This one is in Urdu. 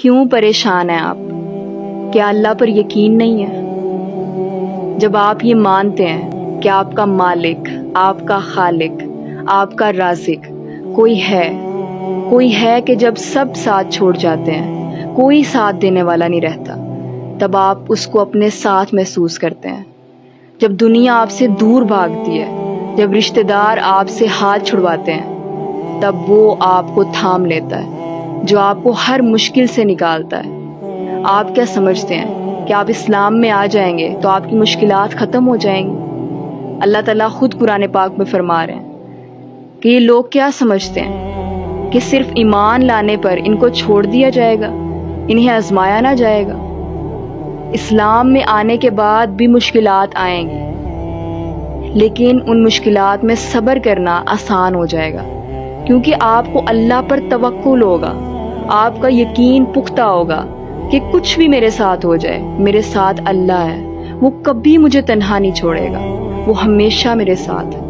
کیوں پریشان ہیں آپ؟ کیا اللہ پر یقین نہیں ہے؟ جب آپ یہ مانتے ہیں کہ آپ کا مالک، آپ کا خالق، آپ کا رازق کوئی ہے کہ جب سب ساتھ چھوڑ جاتے ہیں کوئی ساتھ دینے والا نہیں رہتا، تب آپ اس کو اپنے ساتھ محسوس کرتے ہیں۔ جب دنیا آپ سے دور بھاگتی ہے، جب رشتہ دار آپ سے ہاتھ چھڑواتے ہیں، تب وہ آپ کو تھام لیتا ہے، جو آپ کو ہر مشکل سے نکالتا ہے۔ آپ کیا سمجھتے ہیں کہ آپ اسلام میں آ جائیں گے تو آپ کی مشکلات ختم ہو جائیں گی؟ اللہ تعالیٰ خود قرآن پاک میں فرما رہے ہیں کہ یہ لوگ کیا سمجھتے ہیں کہ صرف ایمان لانے پر ان کو چھوڑ دیا جائے گا، انہیں آزمایا نہ جائے گا؟ اسلام میں آنے کے بعد بھی مشکلات آئیں گی، لیکن ان مشکلات میں صبر کرنا آسان ہو جائے گا، کیونکہ آپ کو اللہ پر توکل ہوگا، آپ کا یقین پختہ ہوگا کہ کچھ بھی میرے ساتھ ہو جائے، میرے ساتھ اللہ ہے، وہ کبھی مجھے تنہا نہیں چھوڑے گا، وہ ہمیشہ میرے ساتھ ہے۔